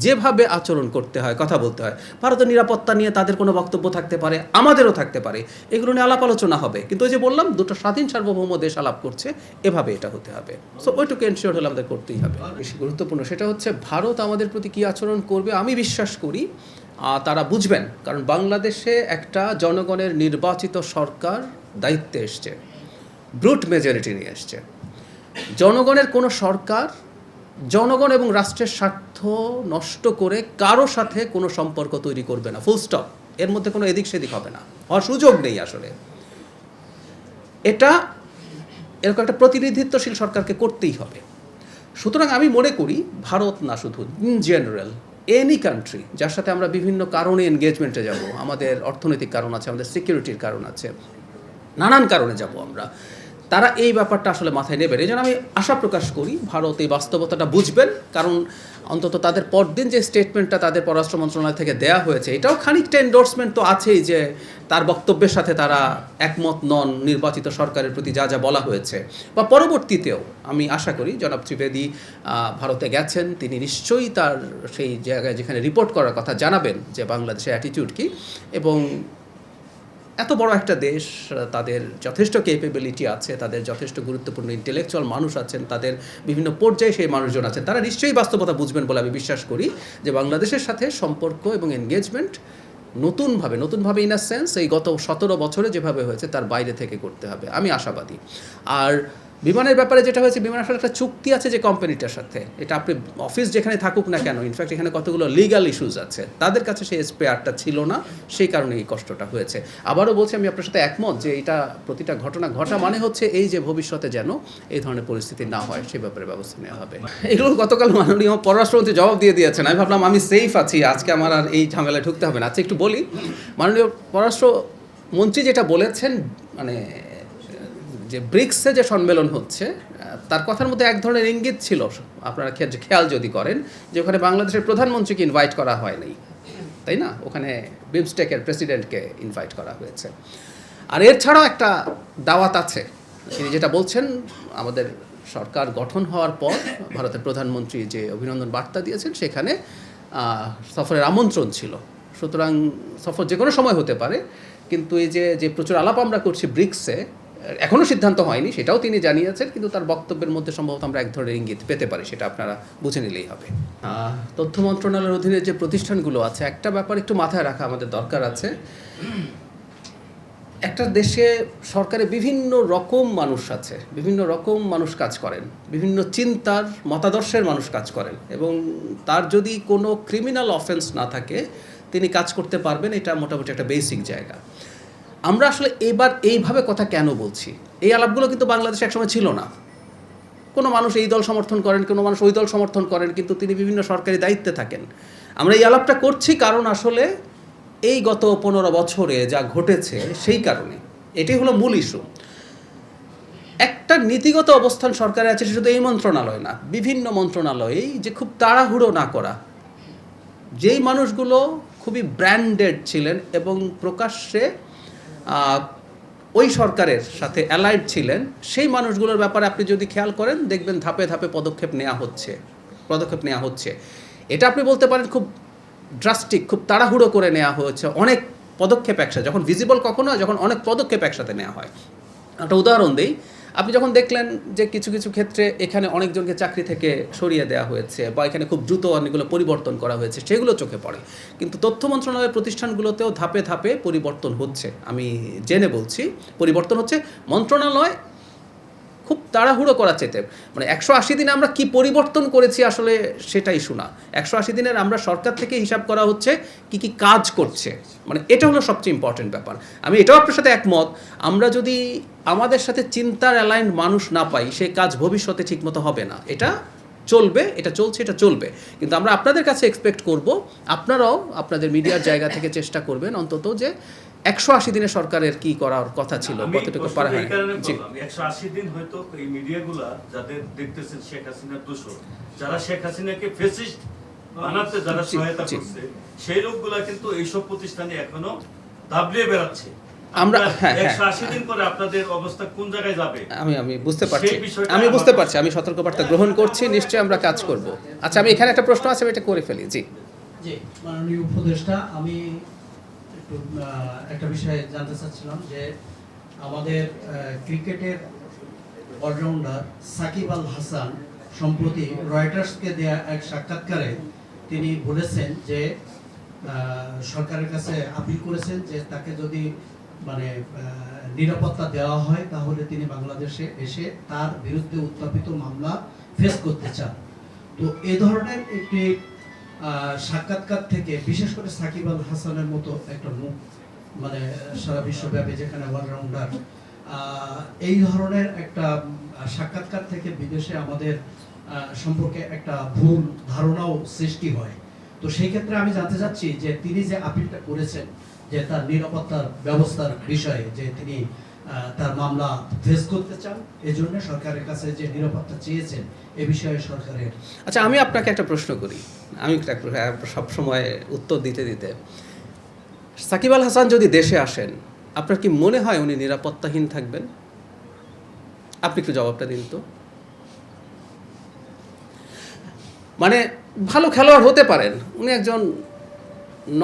Speaker 1: যেভাবে আচরণ করতে হয়, কথা বলতে হয়। ভারতের নিরাপত্তা নিয়ে তাদের কোনো বক্তব্য থাকতে পারে, আমাদেরও থাকতে পারে, এগুলো নিয়ে আলাপ আলোচনা হবে। কিন্তু ওই যে বললাম, দুটো স্বাধীন সার্বভৌম দেশ আলাপ করছে, এভাবে এটা হতে হবে। সো ওইটুকু এনশিওর হলে আমাদের করতেই হবে। বেশি গুরুত্বপূর্ণ সেটা হচ্ছে ভারত আমাদের প্রতি কী আচরণ করবে। আমি বিশ্বাস করি তারা বুঝবেন, কারণ বাংলাদেশে একটা জনগণের নির্বাচিত সরকার দায়িত্বে এসছে, ব্রুট মেজরিটি নিয়ে এসছে। জনগণের কোনো সরকার জনগণ এবং রাষ্ট্রের স্বার্থ নষ্ট করে কারো সাথে কোনো সম্পর্ক তৈরি করবে না, ফুল স্টপ। এর মধ্যে কোনো এদিক সেদিক হবে না, হওয়ার সুযোগ নেই আসলে। এটা এরকম একটা প্রতিনিধিত্বশীল সরকারকে করতেই হবে। সুতরাং আমি মনে করি ভারত না, শুধু ইন জেনারেল এনি কান্ট্রি যার সাথে আমরা বিভিন্ন কারণে এনগেজমেন্টে যাব, আমাদের অর্থনৈতিক কারণ আছে, আমাদের সিকিউরিটির কারণ আছে, নানান কারণে যাব আমরা, তারা এই ব্যাপারটা আসলে মাথায় নেবেন। এই জন্য আমি আশা প্রকাশ করি ভারত এই বাস্তবতাটা বুঝবেন। কারণ অন্তত তাদের পরদিন যে স্টেটমেন্টটা তাদের পররাষ্ট্র মন্ত্রণালয় থেকে দেয়া হয়েছে, এটাও খানিকটা এন্ডোর্সমেন্ট তো আছেই, যে তার বক্তব্যের সাথে তারা একমত নন নির্বাচিত সরকারের প্রতি যা যা বলা হয়েছে। বা পরবর্তীতেও আমি আশা করি জনাব ত্রিবেদী ভারতে গেছেন, তিনি নিশ্চয়ই তার সেই জায়গায় যেখানে রিপোর্ট করার কথা জানাবেন যে বাংলাদেশের অ্যাটিটিউড কী। এবং এত বড় একটা দেশ, তাদের যথেষ্ট ক্যাপেবিলিটি আছে, তাদের যথেষ্ট গুরুত্বপূর্ণ ইন্টেলেকচুয়াল মানুষ আছেন, তাদের বিভিন্ন পর্যায়ে সেই মানুষজন আছেন, তারা নিশ্চয়ই বাস্তবতা বুঝবেন বলে আমি বিশ্বাস করি যে বাংলাদেশের সাথে সম্পর্ক এবং এনগেজমেন্ট নতুনভাবে ইন আ সেন্স এই গত 17 বছরে যেভাবে হয়েছে তার বাইরে থেকে করতে হবে, আমি আশাবাদী। আর বিমানের ব্যাপারে যেটা হয়েছে, বিমানের সাথে একটা চুক্তি আছে যে কোম্পানিটার সাথে, এটা আপনি অফিস যেখানে থাকুক না কেন, ইনফ্যাক্ট এখানে কতগুলো লিগাল ইস্যুজ আছে, তাদের কাছে সেই স্পেয়ারটা ছিল না, সেই কারণে এই কষ্টটা হয়েছে। আবারও বলছি, আমি আপনার সাথে একমত যে এটা প্রতিটা ঘটনা ঘটা মানে হচ্ছে এই যে ভবিষ্যতে যেন এই ধরনের পরিস্থিতি না হয়, সেই ব্যাপারে ব্যবস্থা নেওয়া হবে। এগুলো গতকাল মাননীয় পররাষ্ট্রমন্ত্রী জবাব দিয়ে দিয়েছেন। আমি ভাবলাম আমি সেফ আছি, আজকে আমার আর এই ঝামেলায় ঢুকতে হবে না। আচ্ছা, একটু বলি, মাননীয় পররাষ্ট্রমন্ত্রী যেটা বলেছেন, মানে যে ব্রিক্সে যে সম্মেলন হচ্ছে, তার কথার মধ্যে এক ধরনের ইঙ্গিত ছিল, আপনারা খেয়াল যদি করেন, যে ওখানে বাংলাদেশের প্রধানমন্ত্রীকে ইনভাইট করা হয়নি, তাই না? ওখানে বিমস্টেকের প্রেসিডেন্টকে ইনভাইট করা হয়েছে। আর এর ছাড়াও একটা দাওয়াত আছে, তিনি যেটা বলছেন, আমাদের সরকার গঠন হওয়ার পর ভারতের প্রধানমন্ত্রী যে অভিনন্দন বার্তা দিয়েছেন, সেখানে সফরের আমন্ত্রণ ছিল। সুতরাং সফর যে কোনো সময় হতে পারে, কিন্তু এই যে প্রচুর আলাপ আমরা করছি ব্রিক্সে, এখনও সিদ্ধান্ত হয়নি, সেটাও তিনি জানিয়েছেন, কিন্তু তার বক্তব্যের মধ্যে সম্ভবত আমরা এক ধরনের ইঙ্গিত পেতে পারি, সেটা আপনারা বুঝে নিলেই হবে। তথ্য মন্ত্রণালয়ের অধীনে যে প্রতিষ্ঠানগুলো আছে, একটা ব্যাপার একটু মাথায় রাখা আমাদের দরকার আছে। একটা দেশে সরকারে বিভিন্ন রকম মানুষ আছে, বিভিন্ন রকম মানুষ কাজ করেন, বিভিন্ন চিন্তার মতাদর্শের মানুষ কাজ করেন, এবং তার যদি কোনো ক্রিমিনাল অফেন্স না থাকে তিনি কাজ করতে পারবেন, এটা মোটামুটি একটা বেসিক জায়গা। আমরা আসলে এবার এইভাবে কথা কেন বলছি, এই আলাপগুলো কিন্তু বাংলাদেশে একসময় ছিল না। কোনো মানুষ এই দল সমর্থন করেন, কোনো মানুষ ওই দল সমর্থন করেন, কিন্তু তিনি বিভিন্ন সরকারি দায়িত্বে থাকেন। আমরা এই আলাপটা করছি কারণ আসলে এই গত 15 বছরে যা ঘটেছে সেই কারণে, এটাই হলো মূল ইস্যু। একটা নীতিগত অবস্থান সরকারে আছে, শুধু এই মন্ত্রণালয় না, বিভিন্ন মন্ত্রণালয়েই, যে খুব তাড়াহুড়ো না করা। যেই মানুষগুলো খুবই ব্র্যান্ডেড ছিলেন এবং প্রকাশ্যে ওই সরকারের সাথে অ্যালাইড ছিলেন, সেই মানুষগুলোর ব্যাপারে আপনি যদি খেয়াল করেন, দেখবেন ধাপে ধাপে পদক্ষেপ নেওয়া হচ্ছে। এটা আপনি বলতে পারেন খুব ড্রাস্টিক, খুব তাড়াহুড়ো করে নেওয়া হয়েছে, অনেক পদক্ষেপ একসাথে, যখন ভিজিবল কখনো, যখন অনেক পদক্ষেপ একসাথে নেওয়া হয়। একটা উদাহরণ দিই, আপনি যখন দেখলেন যে কিছু কিছু ক্ষেত্রে এখানে অনেকজনকে চাকরি থেকে সরিয়ে দেওয়া হয়েছে, বা এখানে খুব দ্রুত অনেকগুলো পরিবর্তন করা হয়েছে, সেগুলো চোখে পড়ে। কিন্তু তথ্য মন্ত্রণালয়ের প্রতিষ্ঠানগুলোতেও ধাপে ধাপে পরিবর্তন হচ্ছে, আমি জেনে বলছি, পরিবর্তন হচ্ছে। মন্ত্রণালয় খুব তাড়াহুড়ো করা চেতে, মানে 180 দিনে আমরা কি পরিবর্তন করেছি আসলে সেটা ইস্যু না। 180 দিনের আমরা সরকার থেকে হিসাব করা হচ্ছে কি কি কাজ করছে, মানে এটা হলো সবচেয়ে ইম্পর্টেন্ট ব্যাপার। আমি এটাও আপনার সাথে একমত, আমরা যদি আমাদের সাথে চিন্তার অ্যালাইন্ড মানুষ না পাই সেই কাজ ভবিষ্যতে ঠিকমতো হবে না। এটা চলবে, এটা চলছে, এটা চলবে, কিন্তু আমরা আপনাদের কাছে এক্সপেক্ট করব আপনারাও আপনাদের মিডিয়ার জায়গা থেকে চেষ্টা করবেন অন্তত যে 180 দিনে সরকারের কি করার কথা ছিল, কতটুকু পারা হয়। জি,
Speaker 3: 180 দিন হয়তো এই মিডিয়াগুলা যাদের দেখতেছেন শেখ হাসিনার দোষর, যারা শেখ হাসিনাকে ফেসিস্ট বানাতে যারা সহায়তা করছে, সেই লোকগুলা কিন্তু এইসব প্রতিষ্ঠানে এখনো দাবলিয়ে বেড়াচ্ছে।
Speaker 1: আমরা
Speaker 3: 180 দিন পরে আপনাদের অবস্থা কোন জায়গায় যাবে
Speaker 1: আমি বুঝতে পারছি, আমি সতর্কবার্তা গ্রহণ করছি, নিশ্চয়ই আমরা কাজ করব। আচ্ছা, আমি এখানে একটা প্রশ্ন আছে, আমি এটা করে ফেলি। জি
Speaker 4: জি, মাননীয় উপদেষ্টা, আমি একটু একটা বিষয়ে জানতে চাচ্ছিলাম যে আমাদের ক্রিকেটের অলরাউন্ডার সাকিব আল হাসান সম্প্রতি রয়টার্সকে দেয়া এক সাক্ষাৎকারে তিনি বলেছেন যে সরকারের কাছে আপিল করেছেন যে তাকে যদি মানে নিরাপত্তা দেওয়া হয় তাহলে তিনি বাংলাদেশে এসে তার বিরুদ্ধে উত্থাপিত মামলা ফেস করতে চান। তো এ ধরনের একটি সাক্ষাৎকার থেকে বিশেষ করে সাকিব আল হাসানের মতো একটা মুখ, মানে সারা বিশ্বব্যাপী যেখানে অলরাউন্ডার, এই ধরনের একটা সাক্ষাৎকার থেকে বিদেশে আমাদের সম্পর্কে একটা ভুল ধারণাও সৃষ্টি হয়। তো সেই ক্ষেত্রে আমি জানতে চাচ্ছি যে তিনি যে আপিলটা করেছেন যে তার নিরাপত্তার ব্যবস্থার বিষয়ে, যে তিনি তার মামলা ফেস করতে চান, এজন্য সরকারের কাছে যে নিরাপত্তা চেয়েছেন এ বিষয়ে সরকারের।
Speaker 1: আচ্ছা, আমি আপনাকে একটা প্রশ্ন করি, আমি সবসময় উত্তর দিতে দিতে, সাকিব আল হাসান যদি দেশে আসেন আপনার কি মনে হয় উনি নিরাপত্তাহীন থাকবেন? আপনি একটু জবাবটা দিন তো। মানে ভালো খেলোয়াড় হতে পারেন, উনি একজন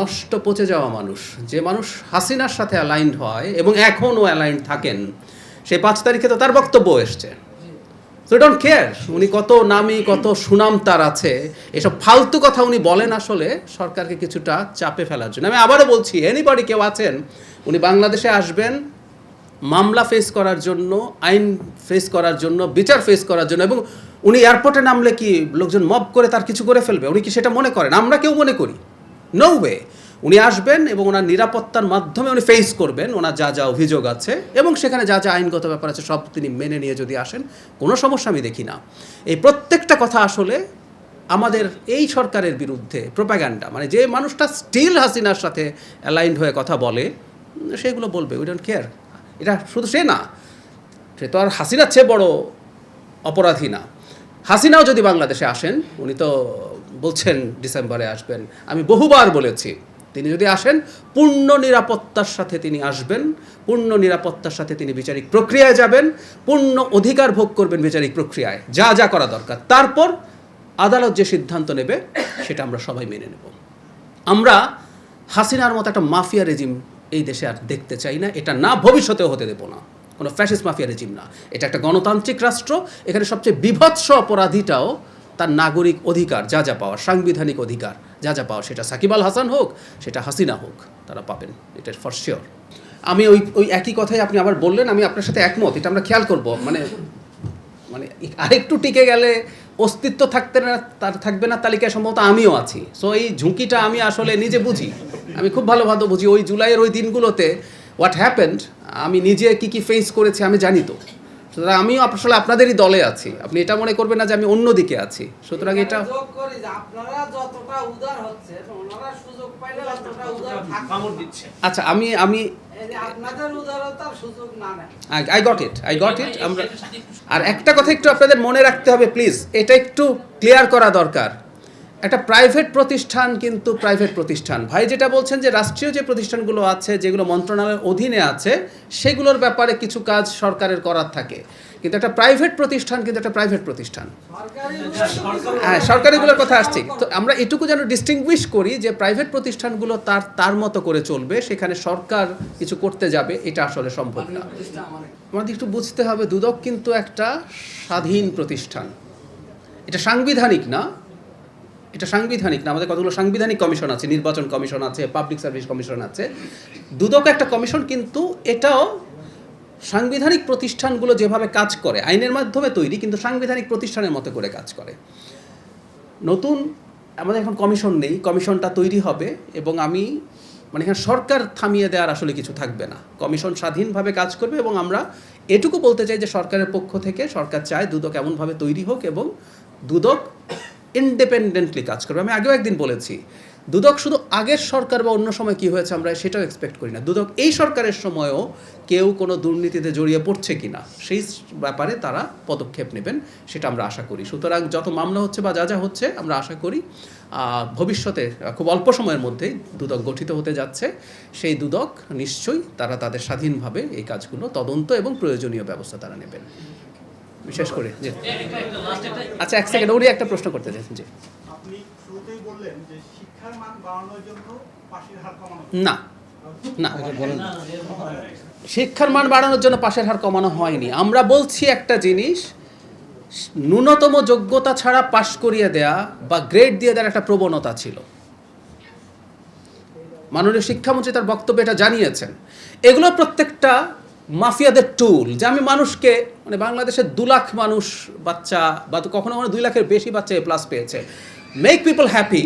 Speaker 1: নষ্ট পচে যাওয়া মানুষ, যে মানুষ হাসিনার সাথে অ্যালাইন্ড হয় এবং এখনও অ্যালাইন্ড থাকেন। সেই 5 তারিখে তো তার বক্তব্য এসছে। সো ডোন্ট কেয়ার উনি কত নামি, কত সুনাম তার আছে, এসব ফালতু কথা উনি বলেন আসলে সরকারকে কিছুটা চাপে ফেলার জন্য। আমি আবারও বলছি, এনিবডি কেউ আছেন, উনি বাংলাদেশে আসবেন মামলা ফেস করার জন্য, আইন ফেস করার জন্য, বিচার ফেস করার জন্য, এবং উনি এয়ারপোর্টে নামলে কি লোকজন মব করে তার কিছু করে ফেলবে? উনি কি সেটা মনে করেন? আমরা কেউ মনে করি? No way. উনি আসবেন এবং ওনার নিরাপত্তার মাধ্যমে উনি ফেস করবেন ওনার যা যা অভিযোগ আছে, এবং সেখানে যা যা আইনগত ব্যাপার আছে সব তিনি মেনে নিয়ে যদি আসেন, কোনো সমস্যা আমি দেখি না। এই প্রত্যেকটা কথা আসলে আমাদের এই সরকারের বিরুদ্ধে প্রোপাগান্ডা, মানে যে মানুষটা স্টিল হাসিনার সাথে অ্যালাইন্ড হয়ে কথা বলে সেগুলো বলবে, উই ডোন্ট কেয়ার। এটা শুধু সে না, সে তো আর হাসিনার চেয়ে বড় অপরাধী না। হাসিনাও যদি বাংলাদেশে আসেন, উনি তো বলছেন ডিসেম্বরে আসবেন, আমি বহুবার বলেছি তিনি যদি আসেন পূর্ণ নিরাপত্তার সাথে তিনি আসবেন, পূর্ণ নিরাপত্তার সাথে তিনি বিচারিক প্রক্রিয়ায় যাবেন, পূর্ণ অধিকার ভোগ করবেন বিচারিক প্রক্রিয়ায়, যা যা করা দরকার। তারপর আদালত যে সিদ্ধান্ত নেবে সেটা আমরা সবাই মেনে নেব। আমরা হাসিনার মতো একটা মাফিয়া রেজিম এই দেশে আর দেখতে চাই না, এটা না ভবিষ্যতেও হতে দেব না। কোনো ফ্যাসিস্ট মাফিয়া রেজিম না, এটা একটা গণতান্ত্রিক রাষ্ট্র। এখানে সবচেয়ে বিভৎস অপরাধীটাও তার নাগরিক অধিকার যা যা পাওয়ার, সাংবিধানিক অধিকার যা যা পাওয়ার, সেটা সাকিব আল হাসান হোক, সেটা হাসিনা হোক, তারা পাবেন, এটা ফর শিওর। আমি ওই একই কথাই আপনি আবার বললেন, আমি আপনার সাথে একমত, এটা আমরা খেয়াল করব। মানে আরেকটু টিকে গেলে অস্তিত্ব থাকবে না তালিকায় সম্ভবত আমিও আছি। সো এই ঝুঁকিটা আমি আসলে নিজে বুঝি, আমি খুব ভালোভাবে বুঝি। ওই জুলাইয়ের ওই দিনগুলোতে হোয়াট হ্যাপেন্ড, আমি নিজে কি ফেস করেছি আমি জানি। তো সুতরাং আমিও আসলে আপনাদেরই দলে আছি, আপনি এটা মনে করবেন না যে আমি অন্য দিকে আছি। সুতরাং এটা আচ্ছা, আমি আই গট ইট। আমরা আর একটা কথা একটু আপনাদের মনে রাখতে হবে প্লিজ, এটা একটু ক্লিয়ার করা দরকার। একটা প্রাইভেট প্রতিষ্ঠান কিন্তু প্রাইভেট প্রতিষ্ঠান, ভাই যেটা বলছেন যে রাষ্ট্রীয় যে প্রতিষ্ঠানগুলো আছে যেগুলো মন্ত্রণালয়ের অধীনে আছে সেগুলোর ব্যাপারে কিছু কাজ সরকারের করার থাকে, কিন্তু একটা প্রাইভেট প্রতিষ্ঠান কিন্তু একটা প্রাইভেট প্রতিষ্ঠান। হ্যাঁ, সরকারিগুলোর কথা আসছি। তো আমরা এটুকু যেন ডিস্টিংগুইশ করি যে প্রাইভেট প্রতিষ্ঠানগুলো তার মতো করে চলবে, সেখানে সরকার কিছু করতে যাবে এটা আসলে সম্ভব না। আমাদের একটু বুঝতে হবে দুদক কিন্তু একটা স্বাধীন প্রতিষ্ঠান, এটা সাংবিধানিক না, এটা সাংবিধানিক না। আমাদের কতগুলো সাংবিধানিক কমিশন আছে, নির্বাচন কমিশন আছে, পাবলিক সার্ভিস কমিশন আছে। দুদক একটা কমিশন, কিন্তু এটাও সাংবিধানিক প্রতিষ্ঠানগুলো যেভাবে কাজ করে আইনের মাধ্যমে তৈরি কিন্তু সাংবিধানিক প্রতিষ্ঠানের মতো করে কাজ করে। নতুন আমাদের এখন কমিশন নেই, কমিশনটা তৈরি হবে এবং আমি মানে এখানে সরকার থামিয়ে দেওয়ার আসলে কিছু থাকবে না, কমিশন স্বাধীনভাবে কাজ করবে এবং আমরা এটুকু বলতে চাই যে সরকারের পক্ষ থেকে সরকার চায় দুদক এমনভাবে তৈরি হোক এবং দুদক ইন্ডিপেন্ডেন্টলি কাজ করবে। আমি আগেও একদিন বলেছি দুদক শুধু আগের সরকার বা অন্য সময় কী হয়েছে আমরা সেটাও এক্সপেক্ট করি না, দুদক এই সরকারের সময়ও কেউ কোনো দুর্নীতিতে জড়িয়ে পড়ছে কি না সেই ব্যাপারে তারা পদক্ষেপ নেবেন, সেটা আমরা আশা করি। সুতরাং যত মামলা হচ্ছে বা যা যা হচ্ছে আমরা আশা করি ভবিষ্যতে খুব অল্প সময়ের মধ্যেই দুদক গঠিত হতে যাচ্ছে, সেই দুদক নিশ্চয়ই তারা তাদের স্বাধীনভাবে এই কাজগুলো তদন্ত এবং প্রয়োজনীয় ব্যবস্থা তারা নেবেন। বিশেষ করে জি আচ্ছা এক সেকেন্ড উনি একটা প্রশ্ন করতে চাইছেন। জি
Speaker 5: আপনি শুরুতেই বললেন যে শিক্ষার মান বাড়ানোর জন্য পাশের হার কমানো
Speaker 1: না না শিক্ষার মান বাড়ানোর জন্য পাশের হার কমানো হয়নি। আমরা বলছি একটা জিনিস, ন্যূনতম যোগ্যতা ছাড়া পাশ করিয়ে দেয়া বা গ্রেড দিয়ে দেওয়ার একটা প্রবণতা ছিল, মাননীয় শিক্ষামন্ত্রী তার বক্তব্যে এটা জানিয়েছেন। এগুলো প্রত্যেকটা মাফিয়াদের টুল, যে আমি মানুষকে মানে বাংলাদেশের 2 লাখ মানুষ বাচ্চা বা কখনো কখনো 2 লাখের বেশি বাচ্চা প্লাস পেয়েছে, মেক পিপল হ্যাপি,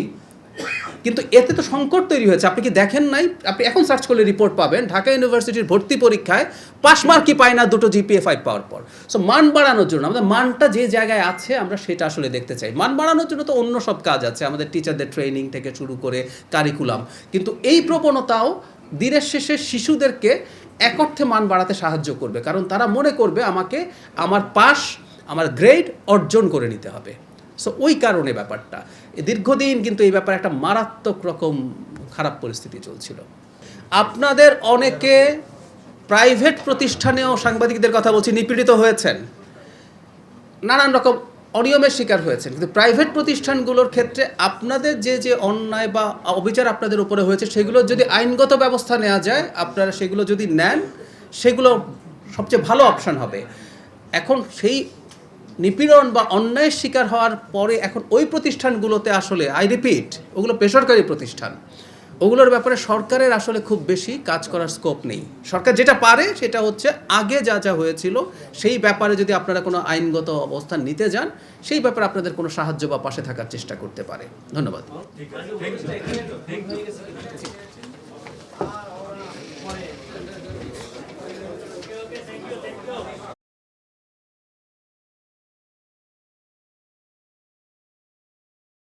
Speaker 1: কিন্তু এতে তো সংকট তৈরি হয়েছে। আপনি কি দেখেন নাই? আপনি এখন সার্চ করলে রিপোর্ট পাবেন ঢাকা ইউনিভার্সিটির ভর্তি পরীক্ষায় পাস মার্কই পায় না 2টো GPA 5 পাওয়ার পর। সো মান বাড়ানোর জন্য আমাদের মানটা যে জায়গায় আছে আমরা সেটা আসলে দেখতে চাই। মান বাড়ানোর জন্য তো অন্য সব কাজ আছে, আমাদের টিচারদের ট্রেনিং থেকে শুরু করে কারিকুলাম, কিন্তু এই প্রবণতাও দিনের শেষে শিশুদেরকে এক অর্থে মান বাড়াতে সাহায্য করবে, কারণ তারা মনে করবে আমাকে আমার পাস আমার গ্রেড অর্জন করে নিতে হবে। সো ওই কারণে ব্যাপারটা দীর্ঘদিন কিন্তু এই ব্যাপারে একটা মারাত্মক রকম খারাপ পরিস্থিতি চলছিল। আপনাদের অনেকে প্রাইভেট প্রতিষ্ঠানেও সাংবাদিকদের কথা বলছি নিপীড়িত হয়েছেন, নানান রকম অনিয়মের শিকার হয়েছেন, কিন্তু প্রাইভেট প্রতিষ্ঠানগুলোর ক্ষেত্রে আপনাদের যে যে অন্যায় বা অবিচার আপনাদের উপরে হয়েছে সেগুলো যদি আইনগত ব্যবস্থা নেওয়া যায়, আপনারা সেগুলো যদি নেন সেগুলো সবচেয়ে ভালো অপশন হবে। এখন সেই নিপীড়ন বা অন্যায়ের শিকার হওয়ার পরে এখন ওই প্রতিষ্ঠানগুলোতে আসলে আই রিপিট ওগুলো বেসরকারি প্রতিষ্ঠান, ওগুলোর ব্যাপারে সরকারের আসলে খুব বেশি কাজ করার স্কোপ নেই। সরকার যেটা পারে সেটা হচ্ছে আগে যা যা হয়েছিল সেই ব্যাপারে যদি আপনারা কোনো আইনগত অবস্থান নিতে যান সেই ব্যাপারে আপনাদের কোনো সাহায্য বা পাশে থাকার চেষ্টা করতে পারে। ধন্যবাদ।
Speaker 3: ঠিক আছে, থ্যাংক ইউ।